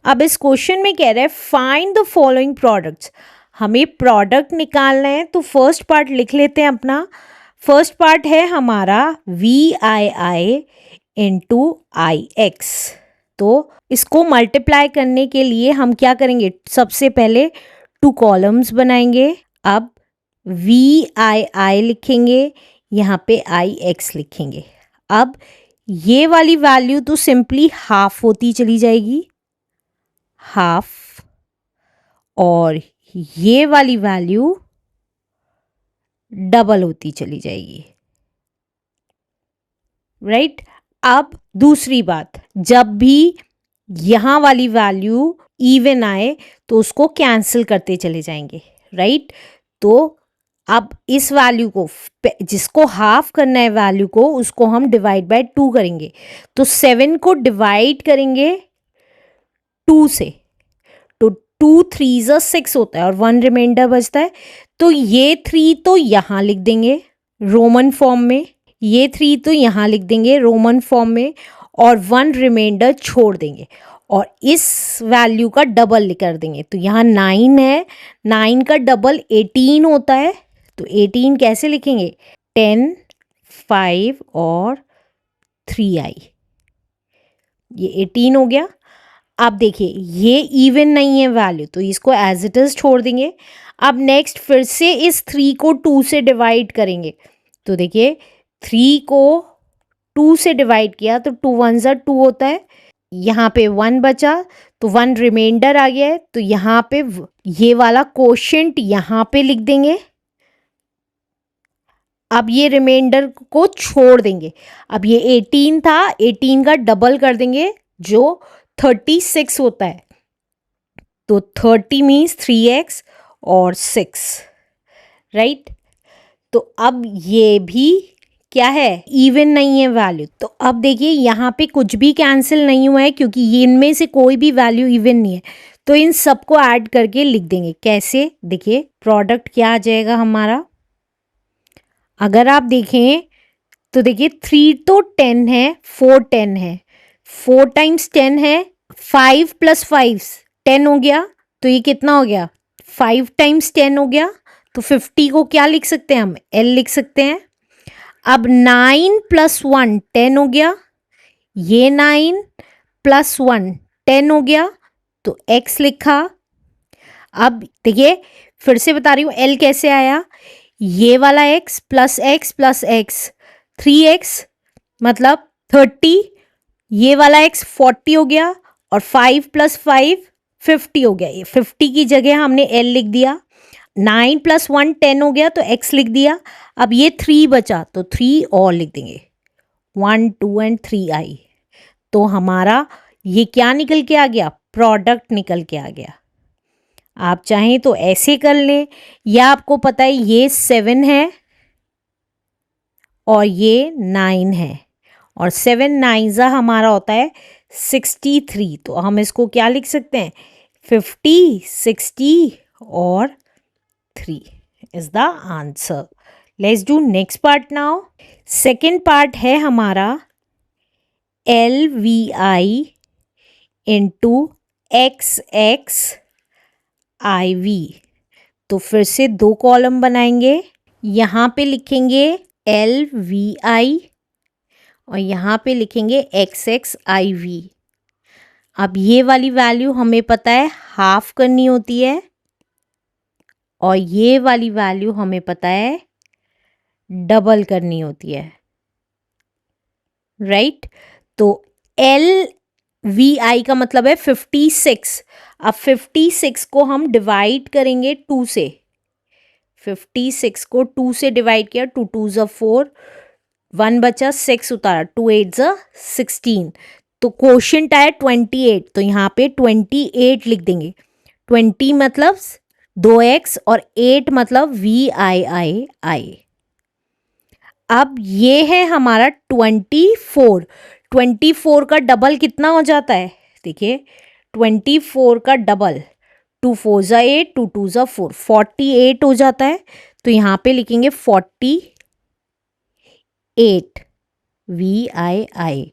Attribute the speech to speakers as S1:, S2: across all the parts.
S1: अब इस क्वेश्चन में कह रहा है फाइंड द फॉलोइंग प्रोडक्ट्स। हमें प्रोडक्ट निकालना है, तो फर्स्ट पार्ट लिख लेते हैं अपना। फर्स्ट पार्ट है हमारा VII इंटू IX। तो इसको मल्टीप्लाई करने के लिए हम क्या करेंगे, सबसे पहले 2 कॉलम्स बनाएंगे। अब VII लिखेंगे, यहाँ पे IX लिखेंगे। अब ये वाली वैल्यू तो सिंपली हाफ होती चली जाएगी, हाफ, और ये वाली वैल्यू डबल होती चली जाएगी, राइट। अब दूसरी बात, जब भी यहाँ वाली वैल्यू इवन आए तो उसको कैंसिल करते चले जाएंगे, राइट। तो अब इस वैल्यू को, जिसको हाफ करना है वैल्यू को, उसको हम डिवाइड बाय 2 करेंगे। तो 7 को डिवाइड करेंगे 2 से, तो 2 3 6 होता है और 1 रिमाइंडर बचता है। तो ये 3 तो यहाँ लिख देंगे रोमन फॉर्म में, ये 3 तो यहाँ लिख देंगे रोमन फॉर्म में, और 1 रिमाइंडर छोड़ देंगे और इस वैल्यू का डबल कर देंगे। तो यहाँ 9 है, 9 का डबल 18 होता है। तो 18 कैसे लिखेंगे, 10, 5 और 3i, ये 18 हो गया। अब देखिए ये इवन नहीं है वैल्यू, तो इसको एज इट इज छोड़ देंगे। अब नेक्स्ट फिर से इस 3 को 2 से डिवाइड करेंगे। तो देखिए 3 को 2 से डिवाइड किया तो 2 1 2 होता है, यहाँ पे 1 बचा तो 1 रिमाइंडर आ गया है। तो यहाँ पे ये वाला कोशेंट यहाँ पे लिख देंगे। अब ये रिमाइंडर को छोड़ देंगे। अब ये 18 था, 18 का डबल कर देंगे जो 36 होता है। तो 30 मीन्स 3x और 6, राइट। तो अब ये भी क्या है, इवन नहीं है वैल्यू। तो अब देखिए यहाँ पे कुछ भी कैंसिल नहीं हुआ है क्योंकि ये इनमें से कोई भी वैल्यू इवन नहीं है। तो इन सबको ऐड करके लिख देंगे। कैसे, देखिए प्रोडक्ट क्या आ जाएगा हमारा, अगर आप देखें तो देखिए 3 तो 10 है, 4 10 है, 4 टाइम्स 10 है, 5 + 5 10 हो गया। तो ये कितना हो गया, 5 टाइम्स 10 हो गया। तो 50 को क्या लिख सकते हैं हम, L लिख सकते हैं। अब 9 + 1 10 हो गया, ये 9 + 1 10 हो गया, तो X लिखा। अब देखिए फिर से बता रही हूँ L कैसे आया, ये वाला x + x + x 3x मतलब 30, ये वाला x 40 हो गया, और 5 + 5 50 हो गया। ये 50 की जगह हमने L लिख दिया। 9 + 1 10 हो गया तो x लिख दिया। अब ये 3 बचा तो 3 और लिख देंगे, 1 2 एंड 3i। तो हमारा ये क्या निकल के आ गया, प्रोडक्ट निकल के आ गया। आप चाहें तो ऐसे कर लें, या आपको पता है ये 7 है और ये 9 है, और 7 9 हमारा होता है 63। तो हम इसको क्या लिख सकते हैं, 50 60 और 3 is the answer. Let's do next part now. Second part है हमारा LVI इंटू XX IV। तो फिर से 2 कॉलम बनाएंगे, यहाँ पे लिखेंगे LVI और यहाँ पे लिखेंगे XXIV। अब ये वाली वैल्यू हमें पता है हाफ करनी होती है, और ये वाली वैल्यू हमें पता है डबल करनी होती है, राइट। तो LVI का मतलब है 56। अब 56 को हम डिवाइड करेंगे 2 से, 56 को 2 से डिवाइड किया, 2 2 = 4, 1 बचा, 6 उतारा, 2 8 = 16। तो क्वोशिएंट आया 28, तो यहाँ पे 28 लिख देंगे। 20 मतलब 2x और 8 मतलब VII। अब ये है हमारा 24। 24 का डबल कितना हो जाता है, देखिए 24 का डबल 2 4 = 8, 2 2 = 4, 48 हो जाता है। तो यहाँ पे लिखेंगे 48 VII।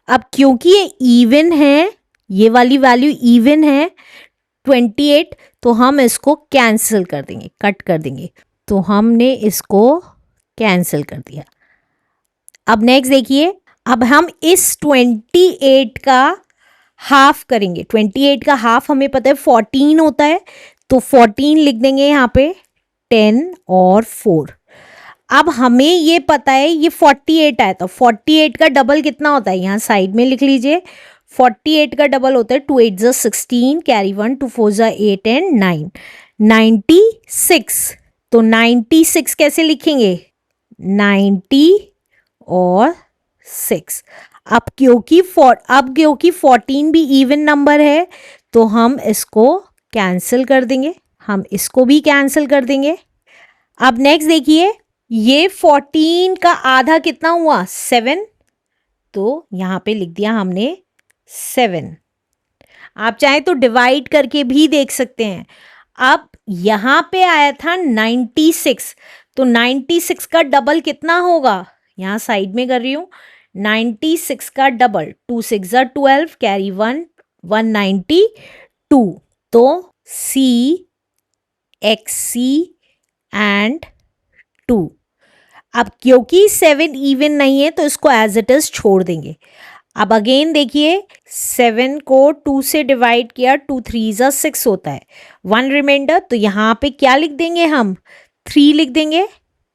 S1: अब क्योंकि ये इवन है ये वाली वैल्यू इवन है 28, तो हम इसको कैंसिल कर देंगे, कट कर देंगे। तो हमने इसको कैंसिल कर दिया। अब नेक्स्ट देखिए, अब हम इस 28 का हाफ करेंगे। 28 का हाफ हमें पता है 14 होता है, तो 14 लिख देंगे यहाँ पे, 10 और 4। अब हमें ये पता है ये 48 आया, तो 48 का डबल कितना होता है, यहाँ साइड में लिख लीजिए। 48 का डबल होता है 2 8 16, कैरी 1, 2 4 8 एंड 9, 96। तो 96 कैसे लिखेंगे, 90 और 6। अब क्योंकि 14 भी इवन नंबर है, तो हम इसको कैंसिल कर देंगे, हम इसको भी कैंसिल कर देंगे। अब नेक्स्ट देखिए, ये 14 का आधा कितना हुआ, 7, तो यहाँ पे लिख दिया हमने 7। आप चाहे तो डिवाइड करके भी देख सकते हैं। अब यहाँ पे आया था 96, तो 96 का डबल कितना होगा, यहाँ साइड में कर रही हूँ, 96 का डबल, 2 6 12, कैरी 1, 192। तो C XC एंड 2। अब क्योंकि 7 इवन नहीं है, तो इसको एज इट इज छोड़ देंगे। अब अगेन देखिए, 7 को 2 से डिवाइड किया, 2 3 6 होता है, 1 रिमाइंडर, तो यहाँ पे क्या लिख देंगे हम, 3 लिख देंगे,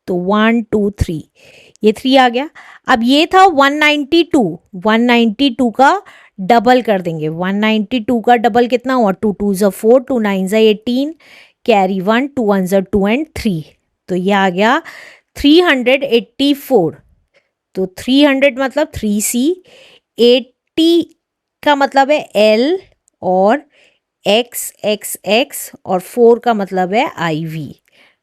S1: तो 1 2 3, ये 3 आ गया। अब ये था 192, 192 का डबल कर देंगे। 192 का डबल कितना हुआ, 2 2 4, 2 9 18, कैरी 1, 2 1 2 एंड 3, तो ये आ गया 384। तो 300 मतलब 3C, 80 का मतलब है L और XXX, और 4 का मतलब है IV,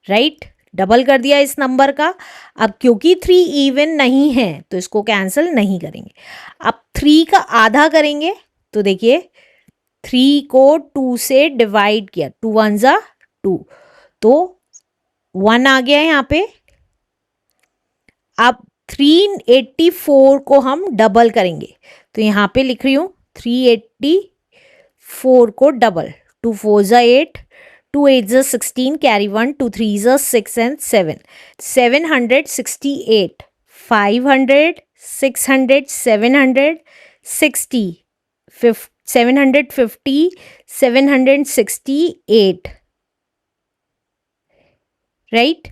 S1: राइट। डबल कर दिया इस नंबर का। अब क्योंकि 3 इवन नहीं है, तो इसको कैंसिल नहीं करेंगे। अब 3 का आधा करेंगे, तो देखिए 3 को 2 से डिवाइड किया, 2 1 2, तो 1 आ गया यहाँ पे। अब 384 को हम डबल करेंगे, तो यहाँ पे लिख रही हूँ 384 को डबल, 2 4 8, 2 8 16, कैरी 1, 2 3 6 एंड 7, 768, 500, 600, 760, 750, 768, राइट।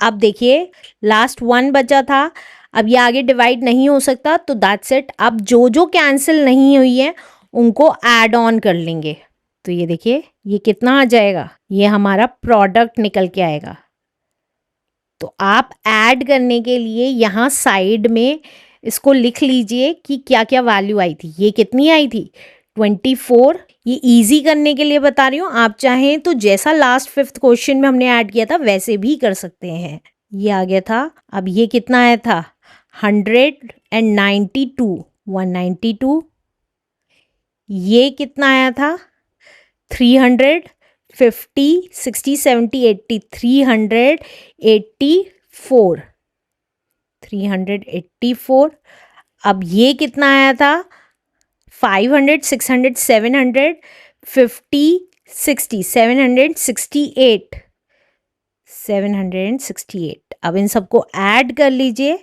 S1: अब देखिए लास्ट 1 बचा था, अब ये आगे डिवाइड नहीं हो सकता, तो दैट्स इट। अब जो जो कैंसिल नहीं हुई है उनको ऐड ऑन कर लेंगे। तो ये देखिए ये कितना आ जाएगा, ये हमारा प्रोडक्ट निकल के आएगा। तो आप ऐड करने के लिए यहाँ साइड में इसको लिख लीजिए कि क्या क्या वैल्यू आई थी। ये कितनी आई थी, 24। ये इजी करने के लिए बता रही हूँ, आप चाहें तो जैसा लास्ट 5th क्वेश्चन में हमने ऐड किया था वैसे भी कर सकते हैं। ये आ गया था। अब ये कितना आया था, 192, 192। ये कितना आया था, 300, 50, 60, 70, 80, 384, 384। अब ये कितना आया था, 500, 600, 700, 50, 60, 768, 768। अब इन सबको ऐड कर लीजिए,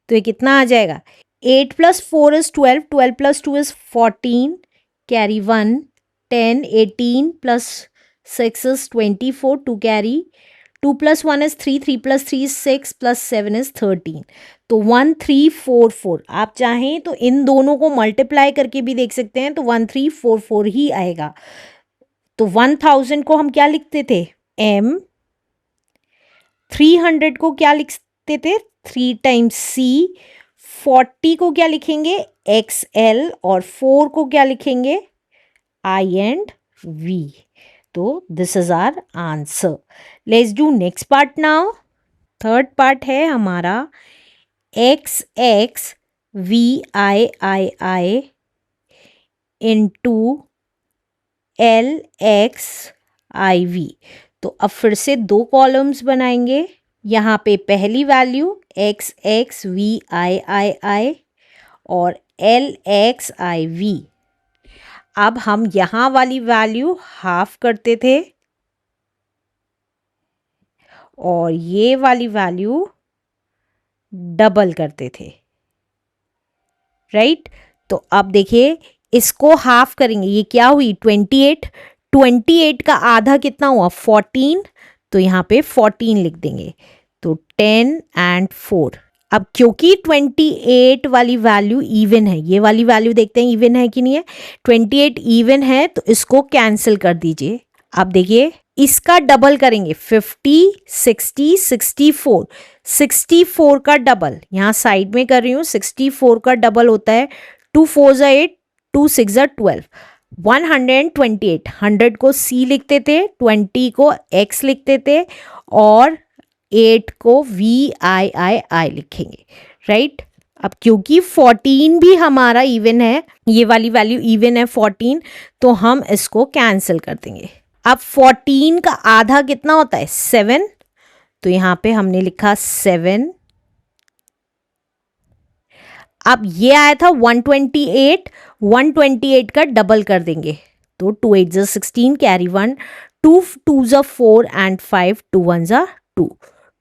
S1: तो ये कितना आ जाएगा, 8 + 4 is 12, 12 + 2 is 14, carry 1, 10, 18 + 6 is 24, 2 carry, 2 + 1 is 3, 3 + 3 is 6, + 7 is 13, तो 1344। आप चाहें तो इन दोनों को मल्टीप्लाई करके भी देख सकते हैं, तो 1344 ही आएगा। तो 1000 को हम क्या लिखते थे, M, 300 को क्या लिखते थे, 3 × C, 40 को क्या लिखेंगे, XL, और 4 को क्या लिखेंगे, I and V। तो this is our answer. Let's do next part now. Third part है हमारा XX VIII इंटू LXIV। तो अब फिर से 2 कॉलम्स बनाएंगे। यहाँ पे पहली वैल्यू XX VIII और LXIV। अब हम यहाँ वाली वैल्यू हाफ करते थे और ये वाली वैल्यू डबल करते थे, राइट। तो अब देखिए इसको हाफ करेंगे, ये क्या हुई 28, 28 का आधा कितना हुआ 14, तो यहाँ पे 14 लिख देंगे, तो 10 एंड 4। अब क्योंकि 28 वाली वैल्यू इवन है, ये वाली वैल्यू देखते हैं इवन है कि नहीं है, 28 इवन है तो इसको कैंसिल कर दीजिए। अब देखिए इसका डबल करेंगे 50, 60, 64, 64 का डबल यहाँ साइड में कर रही हूँ, 64 का डबल होता है 2 4 8, 2 6 12, 128। 100 को C लिखते थे, 20 को X लिखते थे और 8 को VII लिखेंगे, राइट। अब क्योंकि 14 भी हमारा इवन है, ये वाली वैल्यू इवन है 14, तो हम इसको कैंसिल कर देंगे। अब 14 का आधा कितना होता है 7, तो यहाँ पे हमने लिखा 7। अब ये आया था 128, 128 का डबल कर देंगे, तो 2 8 16 कैरी 1, 2 2 4 एंड 5 2 1 2,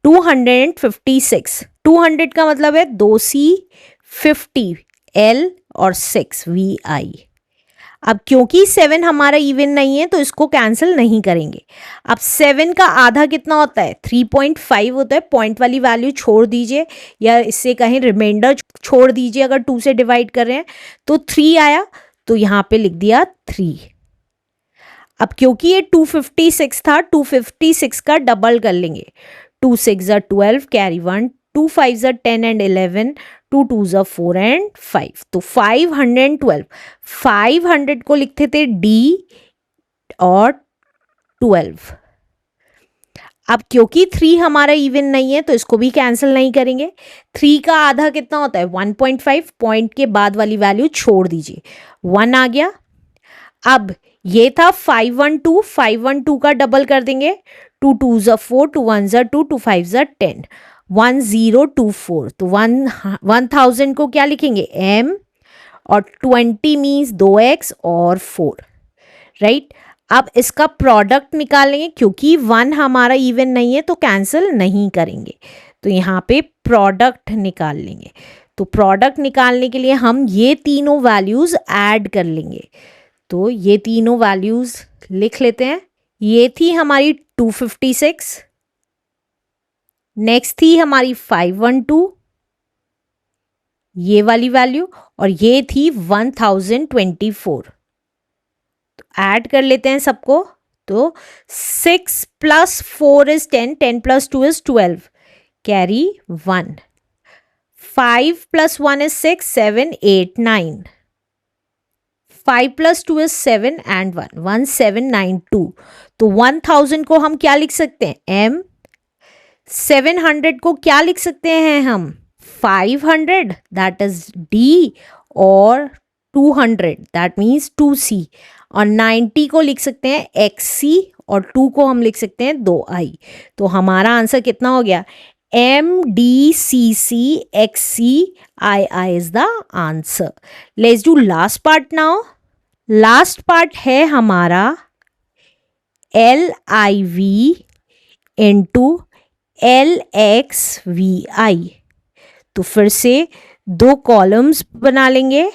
S1: 256। 200 का मतलब है 2C, 50 L और 6 VI। अब क्योंकि 7 हमारा इवन नहीं है तो इसको कैंसिल नहीं करेंगे। अब 7 का आधा कितना होता है 3.5 होता है, पॉइंट वाली वैल्यू छोड़ दीजिए या इससे कहीं रिमाइंडर छोड़ दीजिए, अगर 2 से डिवाइड कर रहे हैं तो 3 आया, तो यहाँ पे लिख दिया 3। अब क्योंकि ये 256 था, 256 का डबल कर लेंगे, 2 6 12 कैरी 1, 2 5 10 एंड 11, 2 2 4 एंड 5, तो 512। 500 को लिखते थे D और 12। अब क्योंकि 3 हमारा इवन नहीं है तो इसको भी कैंसिल नहीं करेंगे। 3 का आधा कितना होता है 1.5, पॉइंट के बाद वाली वैल्यू छोड़ दीजिए, 1 आ गया। अब ये था 512, 512 का डबल कर देंगे, 2 2 4, 2 1 2, 2 5 10, 1024, तो 1000 को क्या लिखेंगे M और 20 मीन्स 2x और 4, राइट। अब इसका प्रोडक्ट निकालेंगे, क्योंकि 1 हमारा इवन नहीं है तो कैंसिल नहीं करेंगे, तो यहाँ पे प्रोडक्ट निकाल लेंगे। तो प्रोडक्ट निकालने के लिए हम ये तीनों वैल्यूज ऐड कर लेंगे, तो ये तीनों वैल्यूज लिख लेते हैं। ये थी हमारी 256, नेक्स्ट थी हमारी 512, ये वाली वैल्यू, और ये थी 1024। तो ऐड कर लेते हैं सबको, तो 6 + 4 is 10, 10 + 2 is 12, carry 1, 5 + 1 is 6, 7 8 9, 5 + 2 is 7 and 1, 1792। तो 1000 को हम क्या लिख सकते हैं M, 700 को क्या लिख सकते हैं हम 500, दैट इज D, और 200 दैट मीन्स 2C, और 90 को लिख सकते हैं XC, और 2 को हम लिख सकते हैं 2I। तो हमारा आंसर कितना हो गया MDCCXCII is the answer. Let's do last part now. Last part है हमारा LIV इंटू LXVI। तो फिर से 2 कॉलम्स बना लेंगे,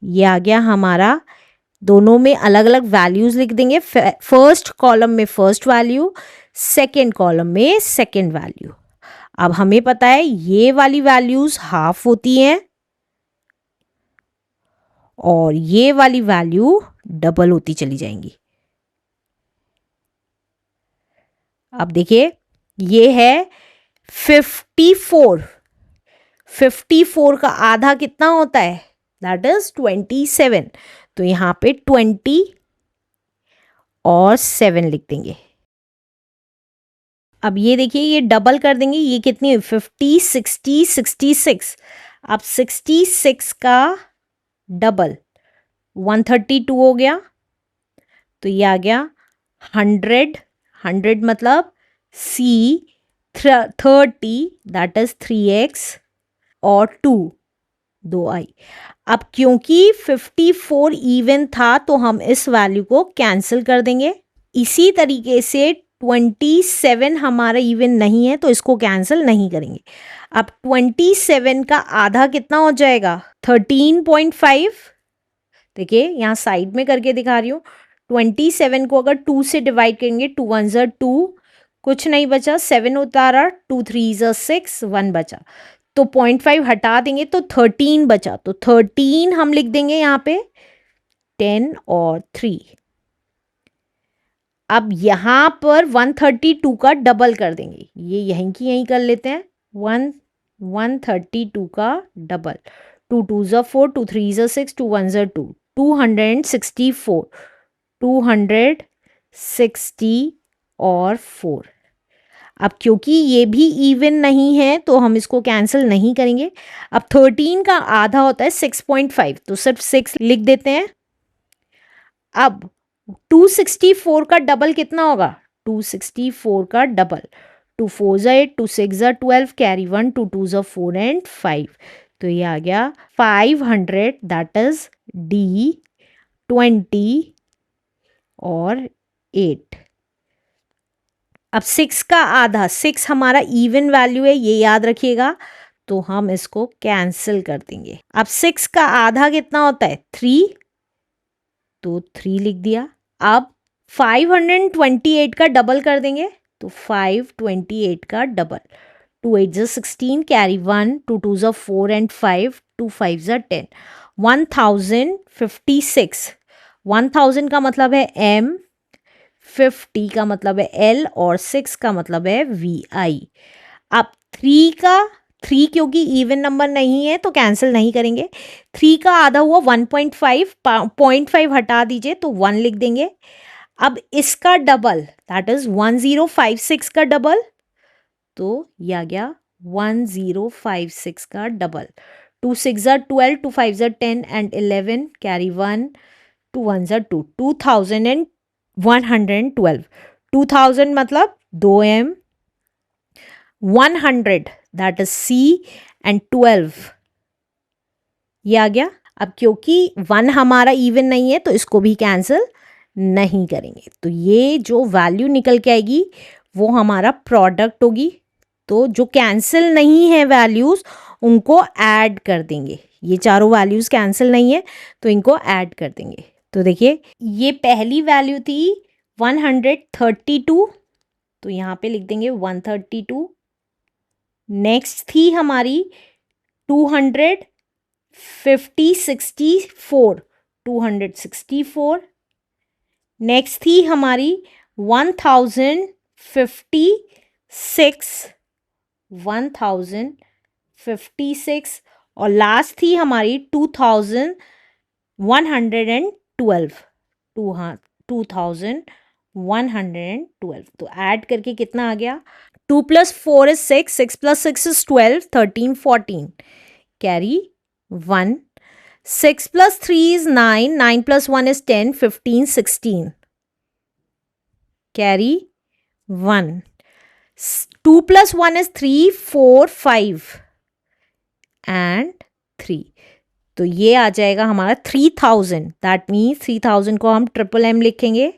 S1: ये आ गया हमारा, दोनों में अलग अलग वैल्यूज लिख देंगे। फर्स्ट कॉलम में फर्स्ट वैल्यू, सेकेंड कॉलम में सेकेंड वैल्यू। अब हमें पता है ये वाली वैल्यूज हाफ होती हैं और ये वाली वैल्यू डबल होती चली जाएंगी। अब देखिए ये है 54, 54 का आधा कितना होता है दैट इज 27, तो यहाँ पे 20 और 7 लिख देंगे। अब ये देखिए ये डबल कर देंगे, ये कितनी है 50 60 66। अब 66 का डबल 132 हो गया, तो ये आ गया 100, 100 मतलब C, 30 दैट इज 3x और 2 2i। अब क्योंकि 54 इवन था तो हम इस वैल्यू को कैंसिल कर देंगे। इसी तरीके से 27 हमारा इवन नहीं है तो इसको कैंसिल नहीं करेंगे। अब 27 का आधा कितना हो जाएगा? 13.5। देखिए यहाँ साइड में करके दिखा रही हूँ। 27 को अगर 2 से डिवाइड करेंगे, 2 1 ज़ा 2, कुछ नहीं बचा, 7 उतारा, 2 3 ज़ा 6, 1 बचा, तो 0.5 हटा देंगे तो 13 बचा, तो 13 हम लिख देंगे यहाँ पे, 10 और 3। अब यहाँ पर 132 का डबल कर देंगे, ये यहीं की यहीं कर लेते हैं। 132 का डबल, 2 2 ज़ा 4, 2 3 ज़ा 6, 2 1 ज़ा 2, 264, 260 और 4। अब क्योंकि ये भी इवन नहीं है तो हम इसको कैंसिल नहीं करेंगे। अब 13 का आधा होता है 6.5, तो सिर्फ 6 लिख देते हैं। अब 264 का डबल कितना होगा? 264 का डबल, 2 4 ज़ा 8, 2 6 ज़ा 12, कैरी 1, 2 2 ज़ा 4 एंड 5, तो ये आ गया 500, दैट इज D 20 और 8। अब 6 का आधा, 6 हमारा इवन वैल्यू है, ये याद रखिएगा, तो हम इसको कैंसिल कर देंगे। अब 6 का आधा कितना होता है? 3, तो 3 लिख दिया। अब 528 का डबल कर देंगे, तो 528 का डबल, 2 8 ज़ा 16, कैरी 1, 2 2 ज़ा 4 एंड 5, 2 5 ज़ा 10, 1056। 1000 का मतलब है M, 50 का मतलब है L और 6 का मतलब है VI। अब 3 क्योंकि इवन नंबर नहीं है तो कैंसिल नहीं करेंगे। 3 का आधा हुआ 1.5, 0.5 हटा दीजिए तो 1 लिख देंगे। अब इसका डबल, दैट इज 1056 का डबल, तो यह आ गया 1056 का डबल, 2 6 ज़ा 12, 2 5 ज़ा 10 एंड 11, कैरी 1, 2 1 ज़ा 2, 2112। 2000 मतलब 2M, 100 that is C and 12, ये आ गया। अब क्योंकि 1 हमारा इवन नहीं है तो इसको भी कैंसिल नहीं करेंगे, तो ये जो वैल्यू निकल के आएगी वो हमारा प्रोडक्ट होगी। तो जो कैंसिल नहीं है वैल्यूज़ उनको ऐड कर देंगे, ये चारों वैल्यूज़ कैंसिल नहीं है तो इनको ऐड कर देंगे। तो देखिए ये पहली वैल्यू थी 132, तो यहाँ पे लिख देंगे 132। नेक्स्ट थी हमारी 264, 264। नेक्स्ट थी हमारी 1056, 1056, और लास्ट थी हमारी 2112, 2112। तो ऐड करके कितना आ गया? 2 + 4 is 6, 6 + 6 is 12, 13 14, carry 1, 6 + 3 is 9, 9 + 1 is 10, 15 16, carry 1, 2 + 1 is 3, 4 5 and 3, तो ये आ जाएगा हमारा 3000। दैट मीन्स 3000 को हम MM लिखेंगे,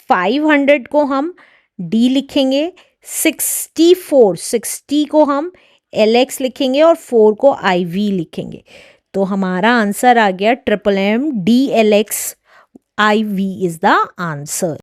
S1: 500 को हम D लिखेंगे, 60 को हम LX लिखेंगे और 4 को IV लिखेंगे। तो हमारा आंसर आ गया MM DLX IV is the answer.